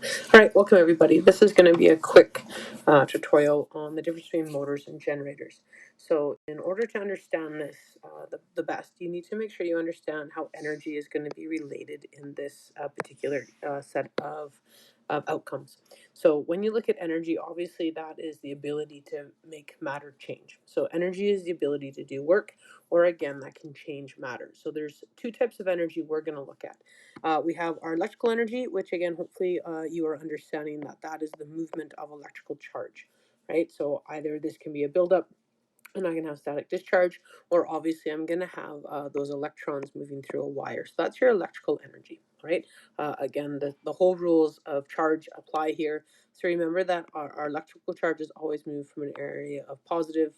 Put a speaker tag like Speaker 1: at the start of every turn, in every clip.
Speaker 1: All right, welcome everybody. This is going to be a quick tutorial on the difference between motors and generators. So in order to understand this the best, you need to make sure you understand how energy is going to be related in this particular set of outcomes. So when you look at energy, obviously that is the ability to make matter change. So energy is the ability to do work, or again, that can change matter. So there's two types of energy we're going to look at. We have our electrical energy, which again, hopefully you are understanding that that is the movement of electrical charge, right? So either this can be a buildup and I can have static discharge, or obviously I'm going to have those electrons moving through a wire. So that's your electrical energy, right? Again, the whole rules of charge apply here. So remember that our electrical charges always move from an area of positive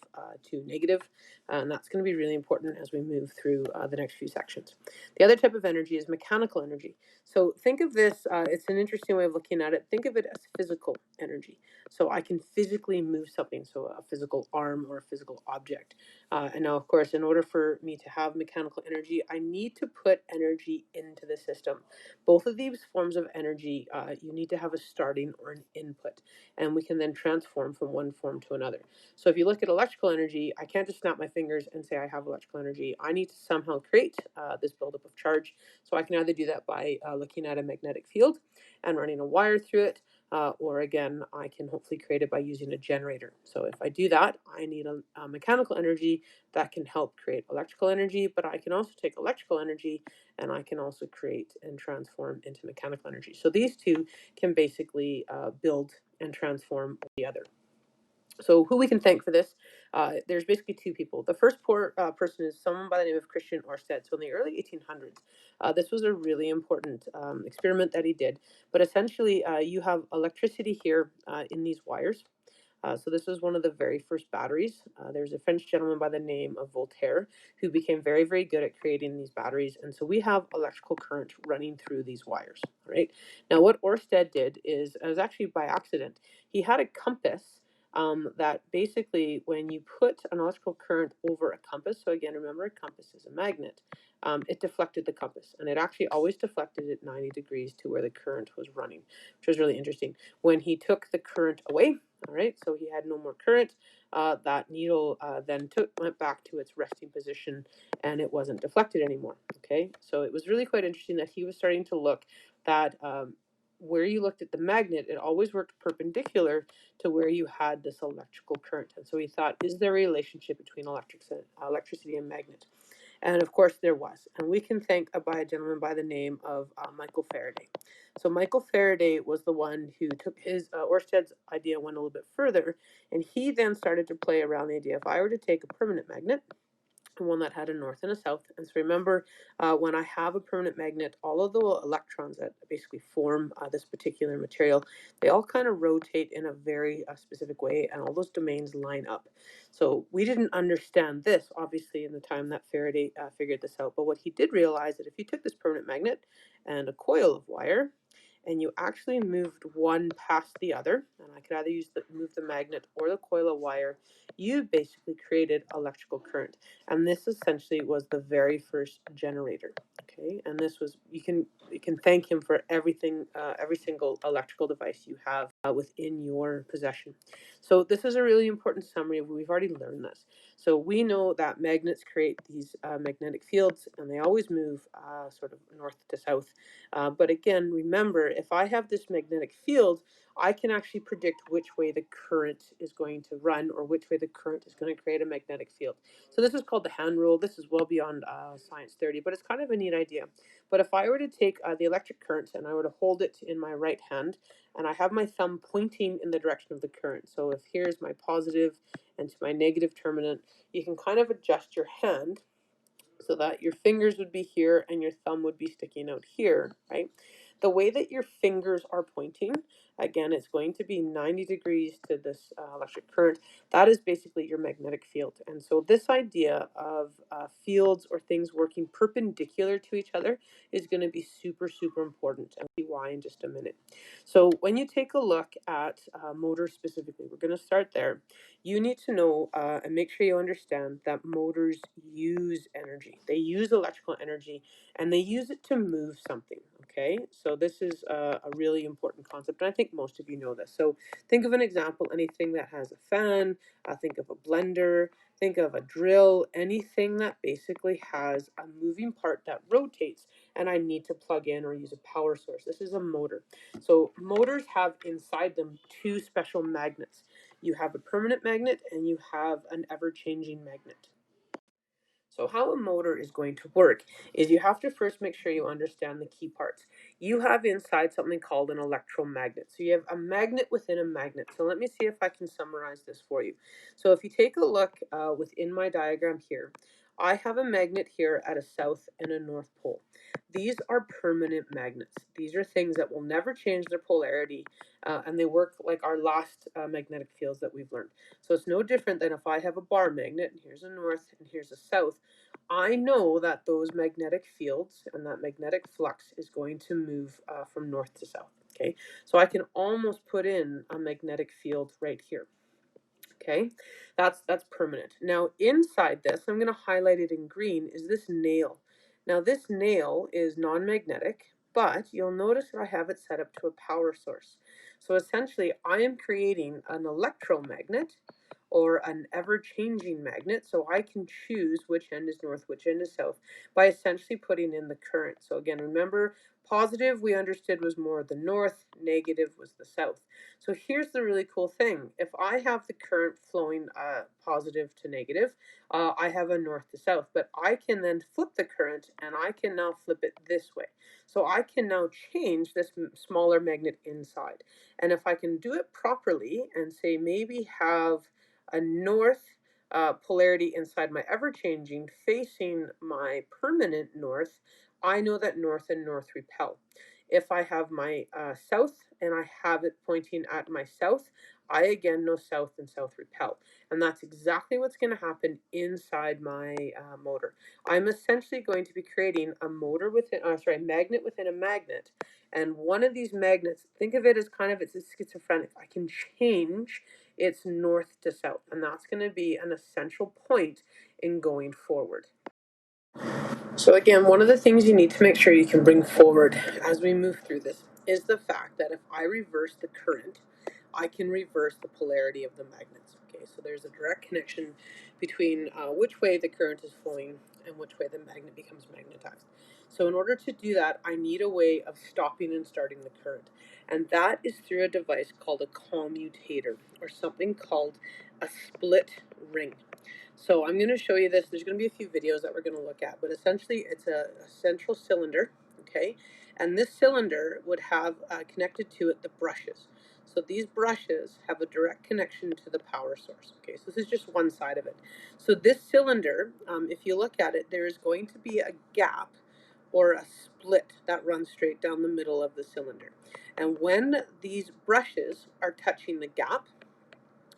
Speaker 1: to negative, and that's going to be really important as we move through the next few sections. The other type of energy is mechanical energy. So think of this, it's an interesting way of looking at it. Think of it as physical energy. So I can physically move something, so a physical arm or a physical object. And now, of course, in order for me to have mechanical energy, I need to put energy into the system. Both of these forms of energy, you need to have a starting or an input, and we can then transform from one form to another. So if you look at electrical energy, I can't just snap my fingers and say I have electrical energy. I need to somehow create this buildup of charge. So I can either do that by looking at a magnetic field and running a wire through it, or again, I can hopefully create it by using a generator. So if I do that, I need a mechanical energy that can help create electrical energy, but I can also take electrical energy and I can also create and transform into mechanical energy. So these two can basically build and transform the other. So who we can thank for this, there's basically two people. The first person is someone by the name of Christian Ørsted. So in the early 1800s, this was a really important experiment that he did. But essentially, you have electricity here in these wires. So this was one of the very first batteries. There's a French gentleman by the name of Voltaire who became very, very good at creating these batteries. And so we have electrical current running through these wires, right? Now what Ørsted did is, it was actually by accident, he had a compass that basically when you put an electrical current over a compass, so again, remember a compass is a magnet, it deflected the compass, and it actually always deflected at 90 degrees to where the current was running, which was really interesting. When he took the current away, all right, so he had no more current, that needle then went back to its resting position and it wasn't deflected anymore, okay? So it was really quite interesting that he was starting to look that where you looked at the magnet, it always worked perpendicular to where you had this electrical current. And so he thought, is there a relationship between electricity and magnet? And of course there was. And we can thank a gentleman by the name of Michael Faraday. So Michael Faraday was the one who took his Ørsted's idea, went a little bit further, and he then started to play around the idea, if I were to take a permanent magnet, one that had a north and a south. And so remember, when I have a permanent magnet, all of the electrons that basically form this particular material, they all kind of rotate in a very specific way, and all those domains line up. So we didn't understand this, obviously, in the time that Faraday figured this out. But what he did realize that if you took this permanent magnet and a coil of wire, and you actually moved one past the other, and I could either move the magnet or the coil of wire, you basically created electrical current. And this essentially was the very first generator. Okay, and this was, you can thank him for everything, every single electrical device you have within your possession. So this is a really important summary. We've already learned this. So we know that magnets create these magnetic fields, and they always move sort of north to south. But again, remember, if I have this magnetic field, I can actually predict which way the current is going to run, or which way the current is going to create a magnetic field. So this is called the hand rule. This is well beyond science 30, but it's kind of a neat idea. But if I were to take the electric current and I were to hold it in my right hand, and I have my thumb pointing in the direction of the current. So if here's my positive and to my negative terminal, you can kind of adjust your hand so that your fingers would be here and your thumb would be sticking out here, right? The way that your fingers are pointing, again, it's going to be 90 degrees to this electric current. That is basically your magnetic field. And so this idea of fields or things working perpendicular to each other is going to be super, super important. And we'll see why in just a minute. So when you take a look at motors specifically, we're going to start there. You need to know and make sure you understand that motors use energy. They use electrical energy, and they use it to move something. Okay, so this is a really important concept, and I think most of you know this. So think of an example, anything that has a fan, think of a blender, think of a drill, anything that basically has a moving part that rotates, and I need to plug in or use a power source. This is a motor. So motors have inside them two special magnets. You have a permanent magnet and you have an ever-changing magnet. So how a motor is going to work is you have to first make sure you understand the key parts. You have inside something called an electromagnet. So you have a magnet within a magnet. So let me see if I can summarize this for you. So if you take a look within my diagram here, I have a magnet here at a south and a north pole. These are permanent magnets. These are things that will never change their polarity, and they work like our last magnetic fields that we've learned. So it's no different than if I have a bar magnet, and here's a north and here's a south. I know that those magnetic fields and that magnetic flux is going to move from north to south. Okay, so I can almost put in a magnetic field right here. Okay, that's permanent. Now inside this, I'm going to highlight it in green, is this nail. Now this nail is non-magnetic, but you'll notice that I have it set up to a power source. So essentially I am creating an electromagnet or an ever-changing magnet, so I can choose which end is north, which end is south, by essentially putting in the current. So again, remember, positive we understood was more the north, negative was the south. So here's the really cool thing. If I have the current flowing positive to negative, I have a north to south, but I can then flip the current and I can now flip it this way. So I can now change this smaller magnet inside. And if I can do it properly and say maybe have a north polarity inside my ever-changing facing my permanent north, I know that north and north repel. If I have my south and I have it pointing at my south, I again know south and south repel. And that's exactly what's going to happen inside my motor. I'm essentially going to be creating a motor within, magnet within a magnet. And one of these magnets, think of it as kind of, it's schizophrenic. I can change its north to south, and that's going to be an essential point in going forward. So again, one of the things you need to make sure you can bring forward as we move through this is the fact that if I reverse the current, I can reverse the polarity of the magnets. Okay, so there's a direct connection between which way the current is flowing and which way the magnet becomes magnetized. So in order to do that, I need a way of stopping and starting the current. And that is through a device called a commutator, or something called a split ring. So I'm going to show you this. There's going to be a few videos that we're going to look at, but essentially it's a central cylinder, okay? And this cylinder would have connected to it the brushes. So these brushes have a direct connection to the power source, okay? So this is just one side of it. So this cylinder, if you look at it, there is going to be a gap or a split that runs straight down the middle of the cylinder. And when these brushes are touching the gap,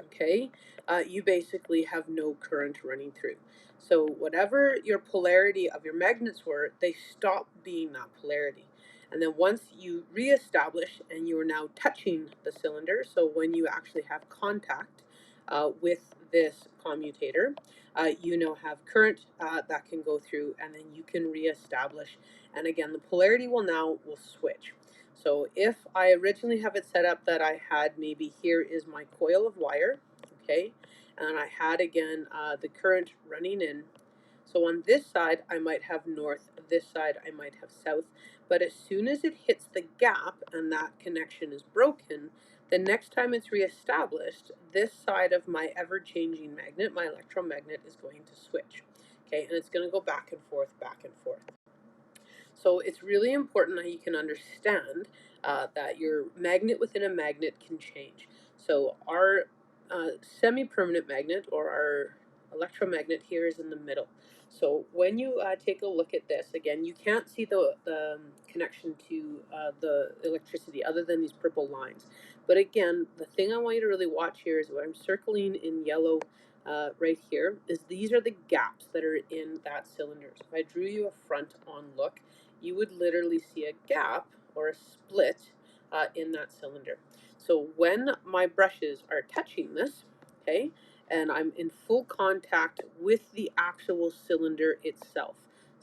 Speaker 1: okay, you basically have no current running through. So whatever your polarity of your magnets were, they stop being that polarity. And then once you reestablish and you are now touching the cylinder, so when you actually have contact with this commutator, you now have current that can go through, and then you can reestablish. And again, the polarity will switch. So if I originally have it set up that I had, maybe here is my coil of wire, okay, and I had again the current running in. So on this side I might have north, this side I might have south, but as soon as it hits the gap and that connection is broken, the next time it's reestablished, this side of my ever-changing magnet, my electromagnet, is going to switch, okay, and it's going to go back and forth, back and forth. So it's really important that you can understand that your magnet within a magnet can change. So our semi-permanent magnet, or our electromagnet, here is in the middle. So when you take a look at this, again, you can't see the connection to the electricity other than these purple lines. But again, the thing I want you to really watch here is what I'm circling in yellow right here, is these are the gaps that are in that cylinder. So if I drew you a front-on look, you would literally see a gap or a split in that cylinder. So when my brushes are touching this, okay, and I'm in full contact with the actual cylinder itself.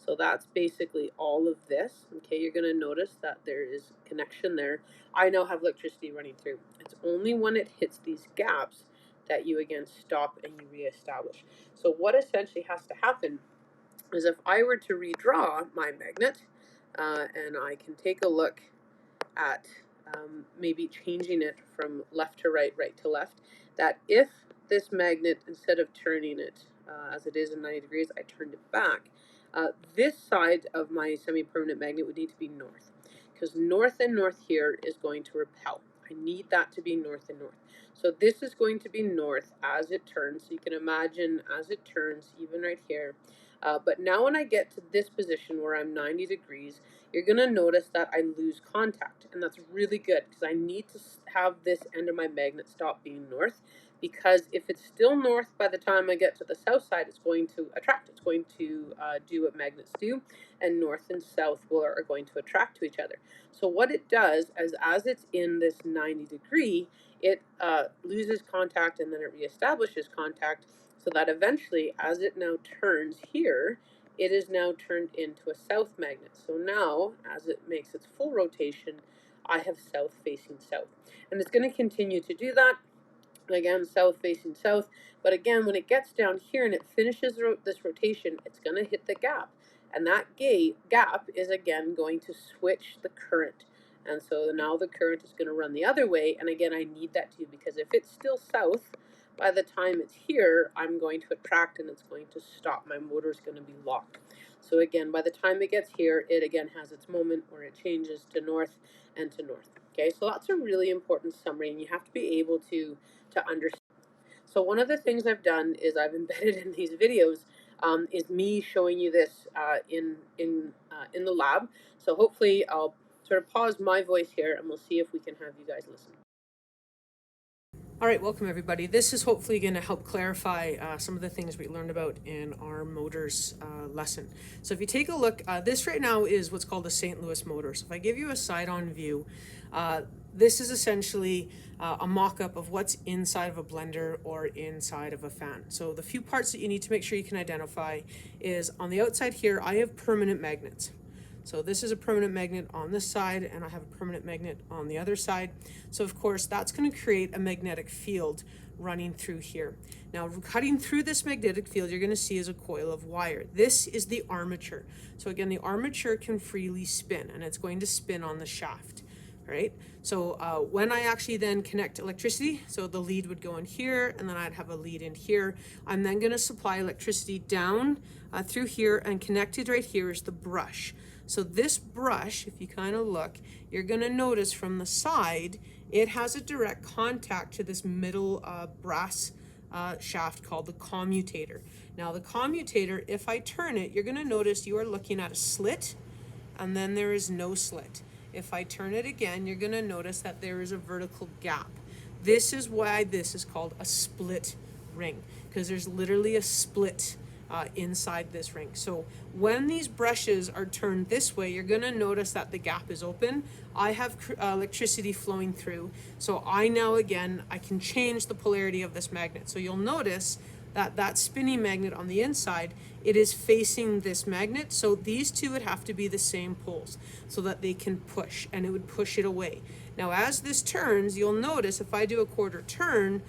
Speaker 1: So that's basically all of this. Okay, you're going to notice that there is connection there. I now have electricity running through. It's only when it hits these gaps that you again stop and you reestablish. So what essentially has to happen is if I were to redraw my magnet, and I can take a look at maybe changing it from left to right, right to left, that if this magnet, instead of turning it as it is in 90 degrees, I turned it back, this side of my semi-permanent magnet would need to be north, because north and north here is going to repel. I need that to be north and north. So this is going to be north as it turns. So you can imagine as it turns, even right here. But now when I get to this position where I'm 90 degrees, you're going to notice that I lose contact. And that's really good because I need to have this end of my magnet stop being north, because if it's still north by the time I get to the south side, it's going to attract. It's going to do what magnets do, and north and south are going to attract to each other. So what it does is as it's in this 90 degree, it loses contact and then it reestablishes contact, so that eventually as it now turns here, it is now turned into a south magnet. So now as it makes its full rotation, I have south facing south, and it's going to continue to do that. Again, south facing south, but again, when it gets down here and it finishes this rotation, it's going to hit the gap, and that gap is again going to switch the current, and so now the current is going to run the other way. And again, I need that too, because if it's still south by the time it's here, I'm going to attract and it's going to stop. My motor is going to be locked. So again, by the time it gets here, it again has its moment where it changes to north and to north. Okay, so that's a really important summary, and you have to be able to understand. So one of the things I've done is I've embedded in these videos is me showing you this in the lab. So hopefully I'll sort of pause my voice here and we'll see if we can have you guys listen. All right, welcome everybody. This is hopefully going to help clarify some of the things we learned about in our motors lesson. So if you take a look, this right now is what's called a St. Louis motor. So if I give you a side-on view, this is essentially a mock-up of what's inside of a blender or inside of a fan. So the few parts that you need to make sure you can identify is on the outside here, I have permanent magnets. So this is a permanent magnet on this side, and I have a permanent magnet on the other side. So of course, that's going to create a magnetic field running through here. Now, cutting through this magnetic field, you're going to see is a coil of wire. This is the armature. So again, the armature can freely spin, and it's going to spin on the shaft. Right? So when I actually then connect electricity, so the lead would go in here, and then I'd have a lead in here. I'm then going to supply electricity down through here, and connected right here is the brush. So this brush, if you kind of look, you're going to notice from the side, it has a direct contact to this middle brass shaft called the commutator. Now the commutator, if I turn it, you're going to notice you are looking at a slit, and then there is no slit. If I turn it again, you're going to notice that there is a vertical gap. This is why this is called a split ring, because there's literally a split inside this ring. So when these brushes are turned this way, you're going to notice that the gap is open. I have electricity flowing through. So I now, again, I can change the polarity of this magnet. So you'll notice that that spinning magnet on the inside, it is facing this magnet. So these two would have to be the same poles so that they can push, and it would push it away. Now, as this turns, you'll notice if I do a quarter turn,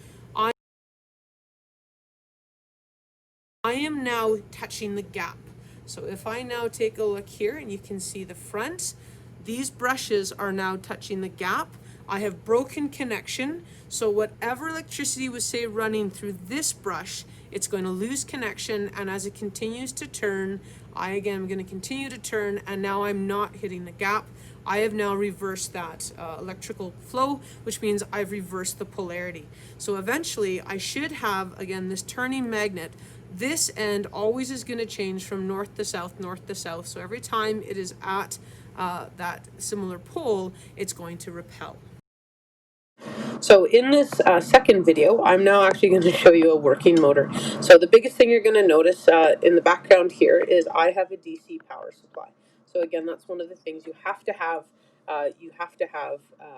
Speaker 1: I am now touching the gap. So if I now take a look here, and you can see the front, these brushes are now touching the gap. I have broken connection. So whatever electricity was, say, running through this brush, it's going to lose connection. And as it continues to turn, I again am going to continue to turn, and now I'm not hitting the gap. I have now reversed that electrical flow, which means I've reversed the polarity. So eventually I should have, again, this turning magnet. This end always is going to change from north to south, north to south. So every time it is at that similar pole, it's going to repel. So in this second video, I'm now actually going to show you a working motor. So the biggest thing you're going to notice in the background here is I have a DC power supply. So again, that's one of the things you have to have.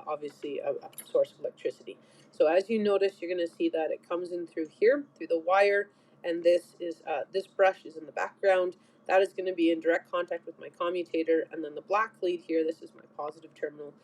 Speaker 1: Obviously a source of electricity. So as you notice, you're going to see that it comes in through here, through the wire, and this brush is in the background. that is going to be in direct contact with my commutator, and then the black lead here, this is my positive terminal,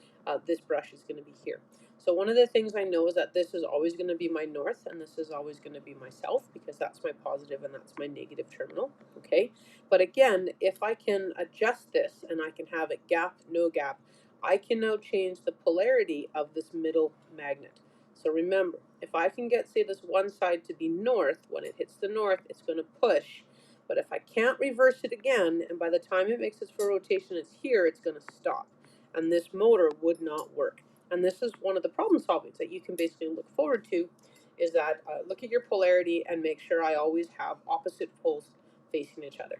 Speaker 1: this brush is going to be here. So one of the things I know is that this is always going to be my north, and this is always going to be my south, because that's my positive and that's my negative terminal, okay? But again, if I can adjust this and I can have it gap, no gap, I can now change the polarity of this middle magnet. So remember, if I can get, say, this one side to be north, when it hits the north, it's going to push. But if I can't reverse it again, and by the time it makes its full rotation, it's here, it's going to stop. And this motor would not work. And this is one of the problem solvings that you can basically look forward to, is that look at your polarity and make sure I always have opposite poles facing each other.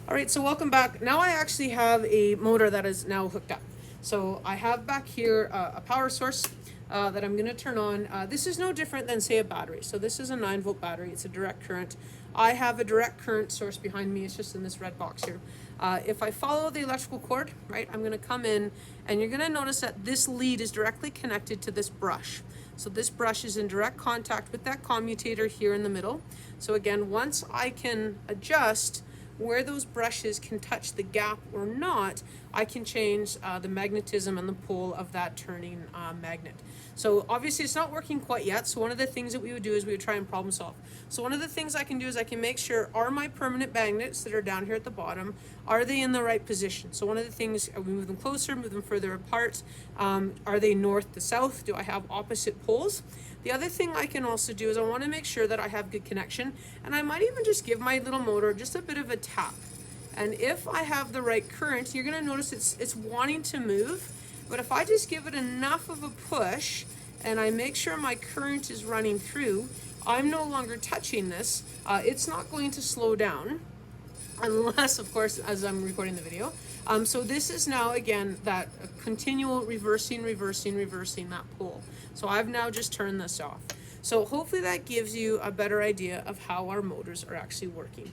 Speaker 1: All right, so welcome back. Now I actually have a motor that is now hooked up. So I have back here a power source that I'm going to turn on. This is no different than, say, a battery. So this is a 9-volt battery. It's a direct current. I have a direct current source behind me. It's just in this red box here. If I follow the electrical cord, right, I'm going to come in, and you're going to notice that this lead is directly connected to this brush. So this brush is in direct contact with that commutator here in the middle. So again, once I can adjust where those brushes can touch the gap or not, I can change the magnetism and the pole of that turning magnet. So obviously it's not working quite yet. So one of the things that we would do is we would try and problem solve. So one of the things I can do is I can make sure, are my permanent magnets that are down here at the bottom, are they in the right position? So one of the things, we move them closer, move them further apart. Are they north to south? Do I have opposite poles? The other thing I can also do is I want to make sure that I have good connection, and I might even just give my little motor just a bit of a tap. And if I have the right current, you're going to notice it's wanting to move, but if I just give it enough of a push and I make sure my current is running through, I'm no longer touching this. It's not going to slow down, unless, of course, as I'm recording the video. So this is now, again, that continual reversing that pole. So I've now just turned this off. So hopefully that gives you a better idea of how our motors are actually working.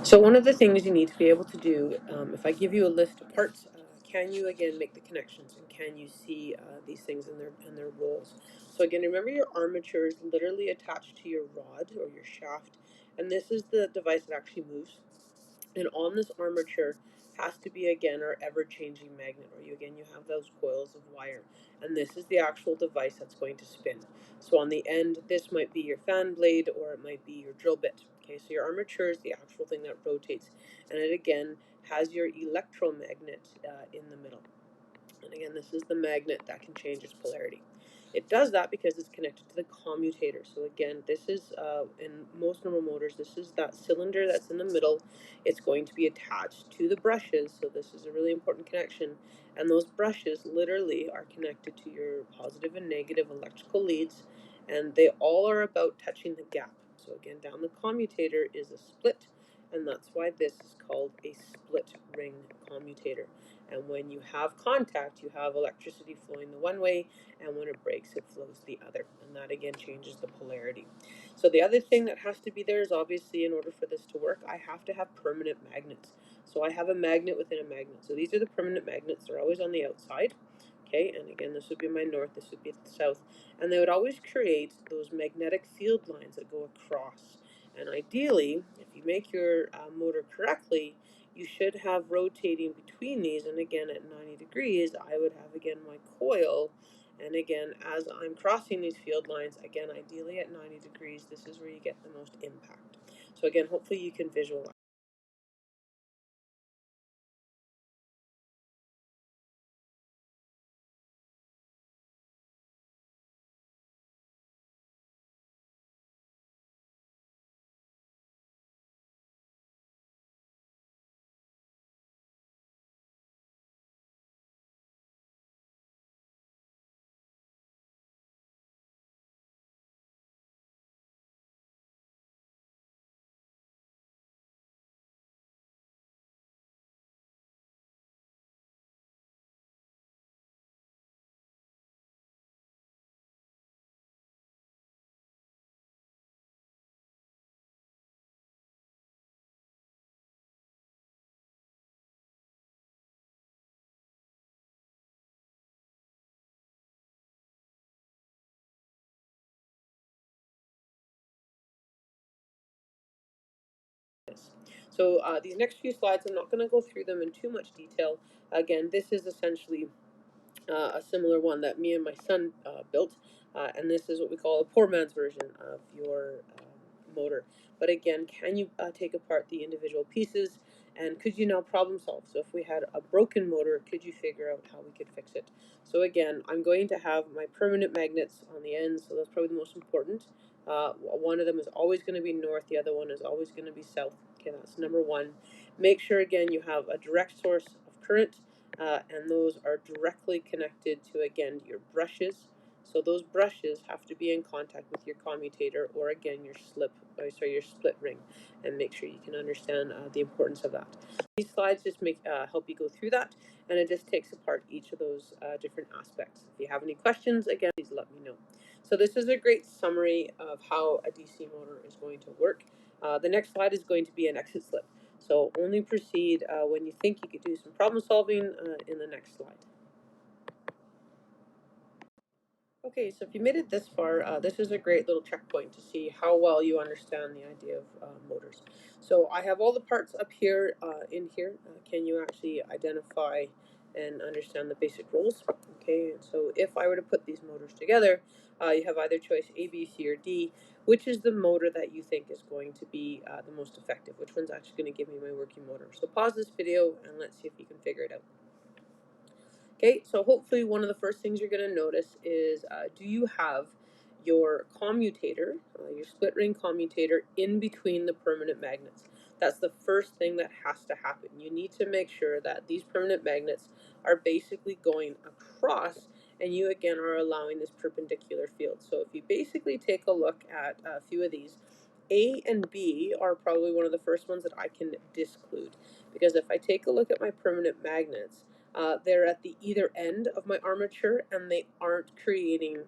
Speaker 1: So one of the things you need to be able to do, if I give you a list of parts, can you again make the connections, and can you see these things in their roles? So again, remember your armature is literally attached to your rod or your shaft, and this is the device that actually moves. And on this armature has to be, again, our ever-changing magnet, or you have those coils of wire, and this is the actual device that's going to spin. So on the end, this might be your fan blade, or it might be your drill bit. Okay, so your armature is the actual thing that rotates, and it again has your electromagnet in the middle. And again, this is the magnet that can change its polarity. It does that because it's connected to the commutator. So again, this is, in most normal motors, this is that cylinder that's in the middle. It's going to be attached to the brushes, so this is a really important connection. And those brushes literally are connected to your positive and negative electrical leads, and they all are about touching the gap. So again, down the commutator is a split, and that's why this is called a split ring commutator. And when you have contact, you have electricity flowing the one way, and when it breaks, it flows the other. And that again changes the polarity. So the other thing that has to be there is, obviously, in order for this to work, I have to have permanent magnets. So I have a magnet within a magnet. So these are the permanent magnets. They're always on the outside. Okay, and again, this would be my north, this would be the south. And they would always create those magnetic field lines that go across. And ideally, if you make your motor correctly, you should have rotating between these, and again at 90 degrees I would have again my coil, and again as I'm crossing these field lines, again ideally at 90 degrees, this is where you get the most impact. So again, hopefully you can visualize. So these next few slides, I'm not going to go through them in too much detail. Again, this is essentially a similar one that me and my son built, and this is what we call a poor man's version of your motor. But again, can you take apart the individual pieces, and could you now problem solve? So if we had a broken motor, could you figure out how we could fix it? So again, I'm going to have my permanent magnets on the ends, so that's probably the most important. One of them is always going to be north, the other one is always going to be south. Okay, that's number one. Make sure again you have a direct source of current, and those are directly connected to, again, your brushes. So those brushes have to be in contact with your commutator, or again your your split ring, and make sure you can understand the importance of that. These slides just help you go through that, and it just takes apart each of those different aspects. If you have any questions, again, please let me know. So this is a great summary of how a DC motor is going to work. The next slide is going to be an exit slip. So only proceed when you think you could do some problem solving in the next slide. Okay, so if you made it this far, this is a great little checkpoint to see how well you understand the idea of motors. So I have all the parts up here in here. Can you actually identify and understand the basic rules? Okay, so if I were to put these motors together, you have either choice A, B, C, or D. Which is the motor that you think is going to be the most effective? Which one's actually going to give me my working motor? So pause this video and let's see if you can figure it out. Okay, so hopefully one of the first things you're going to notice is do you have your commutator, your split ring commutator, in between the permanent magnets? That's the first thing that has to happen. You need to make sure that these permanent magnets are basically going across, and you again are allowing this perpendicular field. So if you basically take a look at a few of these, A and B are probably one of the first ones that I can disclude, because if I take a look at my permanent magnets, they're at the either end of my armature, and they aren't creating,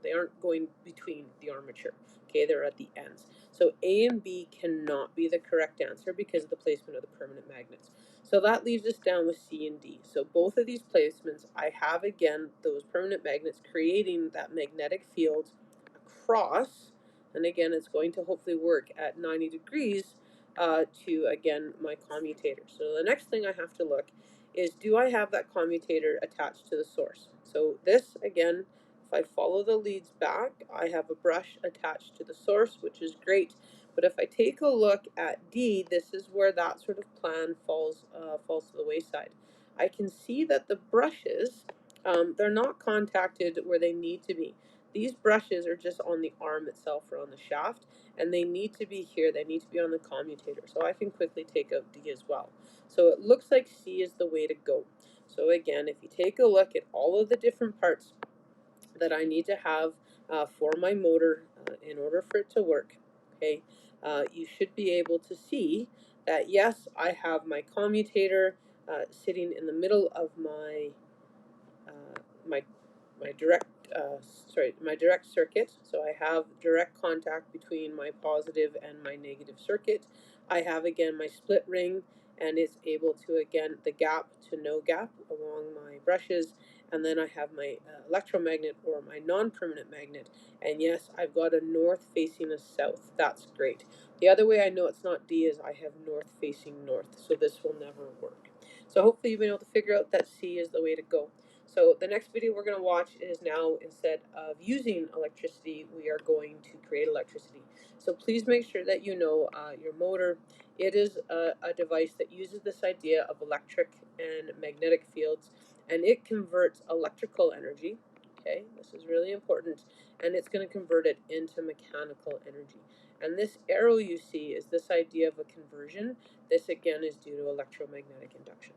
Speaker 1: they aren't going between the armature. Okay, they're at the ends. So A and B cannot be the correct answer because of the placement of the permanent magnets. So that leaves us down with C and D. So both of these placements, I have again those permanent magnets creating that magnetic field across, and again it's going to hopefully work at 90 degrees to again my commutator. So the next thing I have to look is, do I have that commutator attached to the source? So this, again, if I follow the leads back, I have a brush attached to the source, which is great. But if I take a look at D, this is where that sort of plan falls to the wayside. I can see that the brushes, they're not contacted where they need to be. These brushes are just on the arm itself or on the shaft, and they need to be here. They need to be on the commutator. So I can quickly take out D as well. So it looks like C is the way to go. So again, if you take a look at all of the different parts that I need to have for my motor in order for it to work, okay, you should be able to see that yes, I have my commutator sitting in the middle of my my my direct my direct circuit. So I have direct contact between my positive and my negative circuit. I have again my split ring, and it's able to, again, the gap to no gap along my brushes, and then I have my electromagnet or my non-permanent magnet, and yes, I've got a north facing a south. That's great. The other way I know it's not D is I have north facing north, so this will never work. So hopefully you've been able to figure out that C is the way to go. So the next video we're going to watch is now, instead of using electricity, we are going to create electricity. So please make sure that you know your motor. It is a device that uses this idea of electric and magnetic fields, and it converts electrical energy. Okay, this is really important, and it's going to convert it into mechanical energy. And this arrow you see is this idea of a conversion. This again is due to electromagnetic induction.